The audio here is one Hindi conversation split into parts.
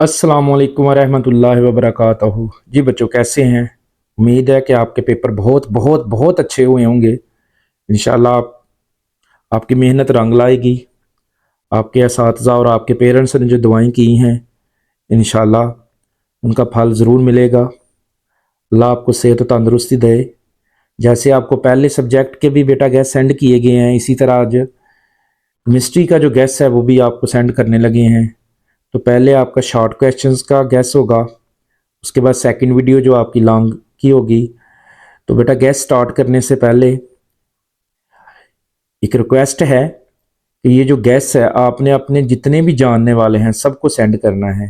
अस्सलामुअलैकुम वरहमतुल्लाहि वबरकातुहू। जी बच्चों, कैसे हैं? उम्मीद है कि आपके पेपर बहुत बहुत बहुत अच्छे हुए होंगे। इंशाल्लाह आपकी मेहनत रंग लाएगी। आपके असातिज़ा और आपके पेरेंट्स ने जो दुआएं की हैं, इंशाल्लाह उनका फल ज़रूर मिलेगा। अल्लाह आपको सेहत और तंदुरुस्ती दे। जैसे आपको पहले सब्जेक्ट के भी बेटा गैस सेंड किए गए हैं, इसी तरह आज मिस्ट्री का जो गैस है वो भी आपको सेंड करने लगे हैं। तो पहले आपका शॉर्ट क्वेश्चंस का गैस होगा, उसके बाद सेकंड वीडियो जो आपकी लॉन्ग की होगी। तो बेटा गैस स्टार्ट करने से पहले एक रिक्वेस्ट है कि ये जो गैस है आपने अपने जितने भी जानने वाले हैं सबको सेंड करना है,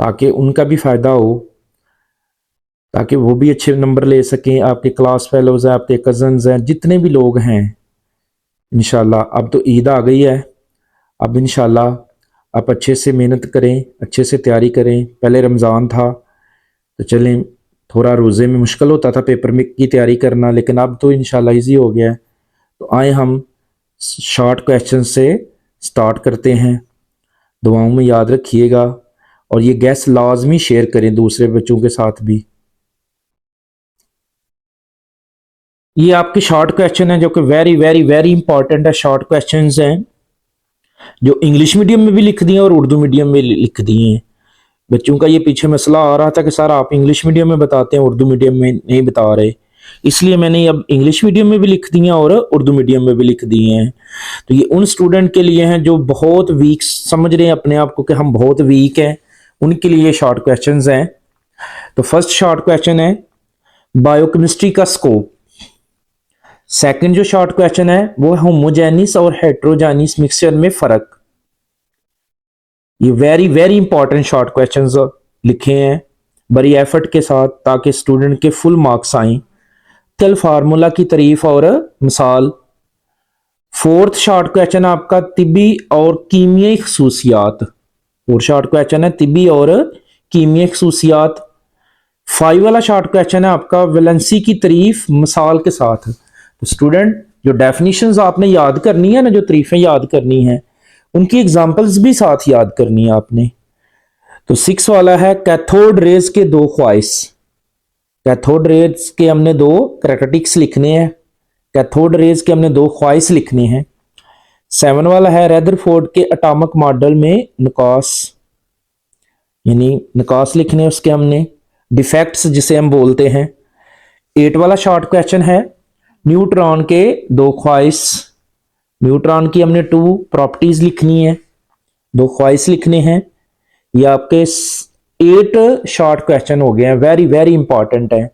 ताकि उनका भी फ़ायदा हो, ताकि वो भी अच्छे नंबर ले सकें। आपके क्लास फेलोज़ हैं, आपके कज़न्स हैं, जितने भी लोग हैं। इंशाल्लाह अब तो ईद आ गई है, अब इंशाल्लाह आप अच्छे से मेहनत करें, अच्छे से तैयारी करें। पहले रमज़ान था तो चलें, थोड़ा रोज़े में मुश्किल होता था पेपर में की तैयारी करना, लेकिन अब तो इंशाल्लाह ईजी हो गया है। तो आए हम शॉर्ट क्वेश्चन से स्टार्ट करते हैं। दुआओं में याद रखिएगा और ये गैस लाजमी शेयर करें दूसरे बच्चों के साथ भी। ये आपके शॉर्ट क्वेश्चन है जो कि वेरी वेरी वेरी इंपॉर्टेंट है। शॉर्ट क्वेश्चंस हैं जो इंग्लिश मीडियम में भी लिख दिए और उर्दू मीडियम में लिख दिए हैं। बच्चों का ये पीछे मसला आ रहा था कि सर आप इंग्लिश मीडियम में बताते हैं, उर्दू मीडियम में नहीं बता रहे, इसलिए मैंने अब इंग्लिश मीडियम में भी लिख दिए और उर्दू मीडियम में भी लिख दिए हैं। तो ये उन स्टूडेंट के लिए हैं जो बहुत वीक समझ रहे हैं अपने आप को कि हम बहुत वीक हैं, उनके लिए शॉर्ट क्वेश्चंस हैं। तो फर्स्ट शॉर्ट क्वेश्चन है बायोकेमिस्ट्री का स्कोप। सेकंड जो शॉर्ट क्वेश्चन है वो है होमोजेनिस और हेट्रोजेनिस मिक्सचर में फ़र्क। ये very very important short questions लिखे हैं बड़ी एफर्ट के साथ, ताकि स्टूडेंट के फुल मार्क्स आए। कल फार्मूला की तारीफ और मिसाल। फोर्थ शॉर्ट क्वेश्चन आपका तिब्बी और कीमियाई खसूसियात। फोर्थ शॉर्ट क्वेश्चन है तिब्बी और कीमियाई खसूसियात। फाइव वाला शॉर्ट क्वेश्चन है आपका वैलेंसी की तारीफ मिसाल के साथ। तो स्टूडेंट जो डेफिनेशंस आपने याद करनी है ना, जो तारीफें याद करनी है, उनकी एग्जांपल्स भी साथ याद करनी है आपने। तो सिक्स वाला है कैथोड रेज के दो ख्वाइस। कैथोड रेज के हमने दो कैरेक्टरिस्टिक्स लिखने हैं, कैथोड रेज के हमने दो ख्वाइस लिखने हैं। सेवन वाला है रदरफोर्ड के एटॉमिक मॉडल में निकास, यानी निकास लिखने उसके हमने, डिफेक्ट्स जिसे हम बोलते हैं। एट वाला शॉर्ट क्वेश्चन है न्यूट्रॉन के दो ख्वाइस। न्यूट्रॉन की हमने टू प्रॉपर्टीज लिखनी है, दो ख्वाइस लिखने हैं। ये आपके 8 शॉर्ट क्वेश्चन हो गए हैं, वेरी वेरी इंपॉर्टेंट है।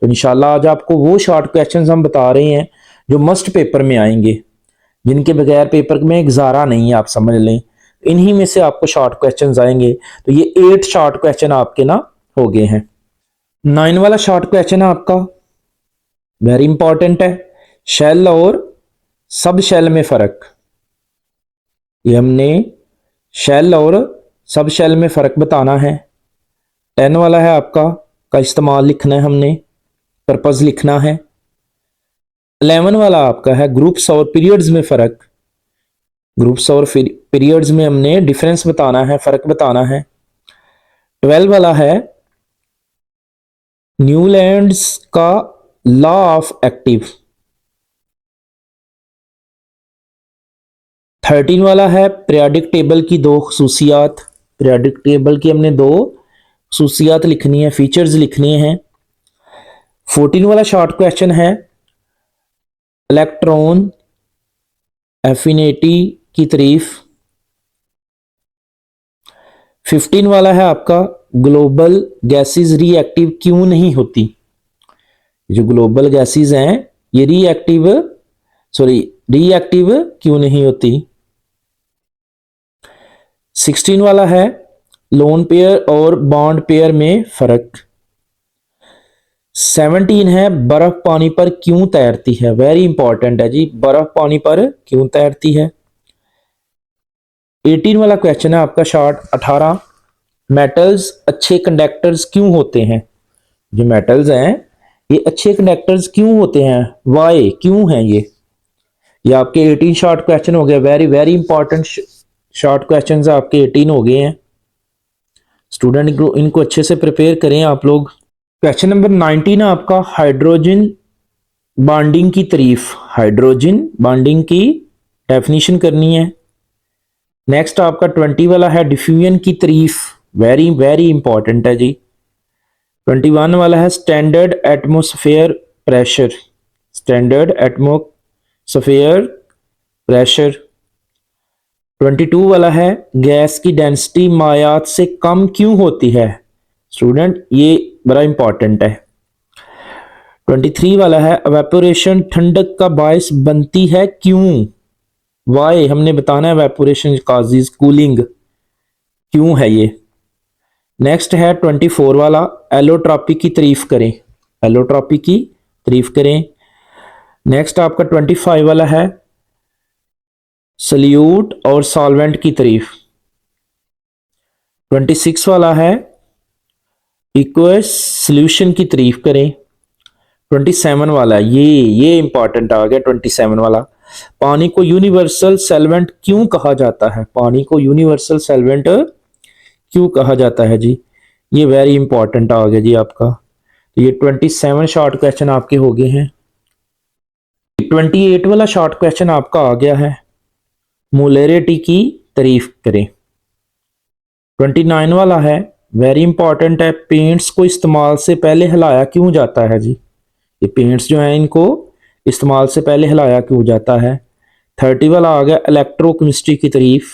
तो इंशाल्लाह आज आपको वो शॉर्ट क्वेश्चंस हम बता रहे हैं जो मस्ट पेपर में आएंगे, जिनके बगैर पेपर में गुजारा नहीं है, आप समझ लें। इन्हीं में से आपको शॉर्ट क्वेश्चंस आएंगे। तो ये 8 शॉर्ट क्वेश्चन आपके ना हो गए हैं। 9 वाला शॉर्ट क्वेश्चन है आपका वेरी इंपॉर्टेंट है, शेल और सब शेल में फर्क। ये हमने शेल और सब शेल में फ़र्क बताना है। 10 वाला है आपका का इस्तेमाल लिखना है हमने, पर्पज़ लिखना है। 11 वाला आपका है ग्रुप्स और पीरियड्स में फ़र्क। ग्रुप्स और पीरियड्स में हमने डिफरेंस बताना है, फ़र्क बताना है। 12 वाला है न्यूलैंड्स का लॉ ऑफ एक्टिव। 13 वाला है पीरियडिक टेबल की दो खसूसियात। पीरियडिक टेबल की हमने दो खसूसियात लिखनी है, फीचर्स लिखने हैं। 14 वाला शॉर्ट क्वेश्चन है इलेक्ट्रॉन एफिनिटी की तारीफ। 15 वाला है आपका ग्लोबल गैसेस रिएक्टिव क्यों नहीं होती। जो ग्लोबल गैसेस हैं ये रिएक्टिव क्यों नहीं होती। 16 वाला है लोन पेयर और बॉन्ड पेयर में फर्क। 17 है बर्फ पानी पर क्यों तैरती है, वेरी इंपॉर्टेंट है जी, बर्फ पानी पर क्यों तैरती है। 18 वाला क्वेश्चन है आपका शॉर्ट 18 मेटल्स अच्छे कंडक्टर्स क्यों होते हैं। जो मेटल्स हैं ये अच्छे कंडक्टर्स क्यों होते हैं, वाई क्यों हैं ये आपके 18 शॉर्ट क्वेश्चन हो गए, very very important short question आपके 18 हो गए हैं। स्टूडेंट इनको अच्छे से प्रिपेयर करें आप लोग। क्वेश्चन नंबर 19 आपका हाइड्रोजन बॉन्डिंग की तारीफ, हाइड्रोजन बॉन्डिंग की डेफिनेशन करनी है। नेक्स्ट आपका 20 वाला है डिफ्यूजन की तारीफ, वेरी वेरी इंपॉर्टेंट है जी। 21 वाला है standard atmosphere pressure, standard atmosphere pressure. 22 वाला है गैस की डेंसिटी मायात से कम क्यों होती है, स्टूडेंट ये बड़ा इंपॉर्टेंट है। 23 वाला है एवेपोरेशन ठंडक का बायस बनती है क्यों, वाई हमने बताना है, एवेपोरेशन काजेस कूलिंग, क्यों है ये। नेक्स्ट है 24 वाला एलोट्रॉपी की तारीफ करें, एलोट्रॉपी की तारीफ करें। नेक्स्ट आपका 25 वाला है सल्यूट और सॉल्वेंट की तारीफ। 26 वाला है इक्वस सॉल्यूशन की तारीफ करें। 27 वाला ये इंपॉर्टेंट आ गया 27 वाला, पानी को यूनिवर्सल सॉल्वेंट क्यों कहा जाता है, पानी को यूनिवर्सल सॉल्वेंट क्यों कहा जाता है जी, ये वेरी इंपॉर्टेंट आ गया जी आपका। तो ये 27 शॉर्ट क्वेश्चन आपके हो गए हैं। 28 वाला शॉर्ट क्वेश्चन आपका आ गया है मोलरिटी की तारीफ करें। 29 वाला है वेरी इंपॉर्टेंट है पेंट्स को इस्तेमाल से पहले हिलाया क्यों जाता है जी, ये पेंट्स जो हैं इनको इस्तेमाल से पहले हिलाया क्यों जाता है। 30 वाला आ गया इलेक्ट्रोकेमिस्ट्री की तारीफ,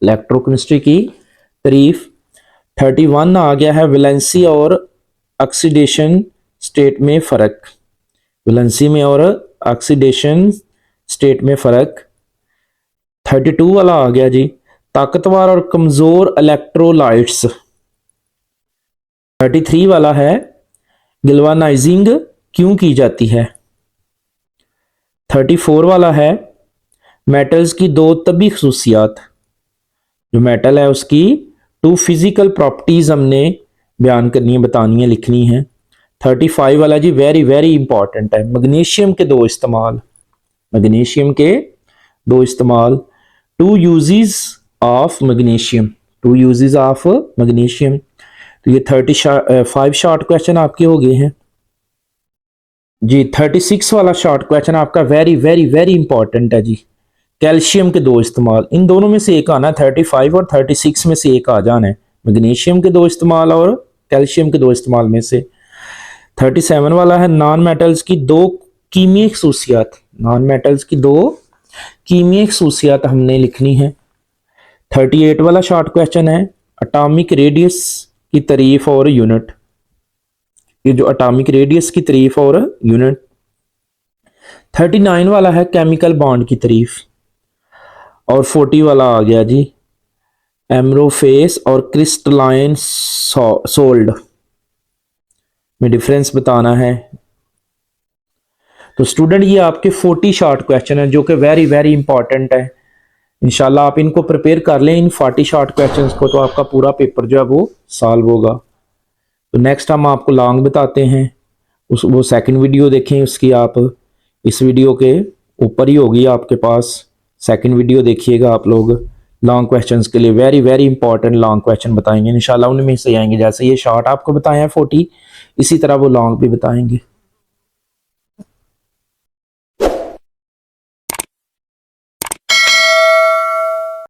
इलेक्ट्रोकेमिस्ट्री की तारीफ। 31 आ गया है वैलेंसी और ऑक्सीडेशन स्टेट में फ़र्क, वैलेंसी में और ऑक्सीडेशन स्टेट में फ़र्क। 32 वाला आ गया जी ताकतवर और कमज़ोर इलेक्ट्रोलाइट्स। 33 वाला है गैल्वेनाइजिंग क्यों की जाती है। 34 वाला है मेटल्स की दो तभी खसूसियात, जो मेटल है उसकी टू फिजिकल प्रॉपर्टीज हमने बयान करनी है, बतानी है, लिखनी है। 35 वाला जी वेरी वेरी इंपॉर्टेंट है मैग्नीशियम के दो इस्तेमाल, मैग्नीशियम के दो इस्तेमाल, two uses of magnesium, two uses of magnesium. तो ये 35 शॉर्ट क्वेश्चन आपके हो गए हैं जी। 36 वाला शॉर्ट क्वेश्चन आपका वेरी वेरी वेरी इंपॉर्टेंट है जी, कैल्शियम के दो इस्तेमाल, इन दोनों में से एक आना, 35 और 36 में से एक आ जाना है, मैग्नीशियम के दो इस्तेमाल और कैल्शियम के दो इस्तेमाल में से। 37 वाला है नॉन मेटल्स की दो कीमियाई खसूसियात, नॉन मेटल्स की दो कीमियाई खसूसियात हमने लिखनी है। 38 वाला शॉर्ट क्वेश्चन है एटॉमिक रेडियस की तारीफ और यूनिट, ये जो एटॉमिक रेडियस की तारीफ और यूनिट। 39 वाला है केमिकल बॉन्ड की तारीफ। और 40 वाला आ गया जी एम्रोफेस और क्रिस्टलाइन सोल्ड में डिफरेंस बताना है। तो स्टूडेंट ये आपके 40 शॉर्ट क्वेश्चन है जो कि वेरी वेरी इंपॉर्टेंट है, इंशाल्लाह आप इनको प्रिपेयर कर लें इन 40 शॉर्ट क्वेश्चंस को, तो आपका पूरा पेपर जो है वो सॉल्व होगा। तो नेक्स्ट हम आपको लॉन्ग बताते हैं, वो सेकंड वीडियो देखें, उसकी आप इस वीडियो के ऊपर ही होगी आपके पास, सेकंड वीडियो देखिएगा आप लोग। लॉन्ग क्वेश्चंस के लिए very very important long question बताएंगे इंशाल्लाह, उनमें से आएंगे, जैसे ये शॉर्ट आपको बताए हैं 40, इसी तरह वो लॉन्ग भी बताएंगे।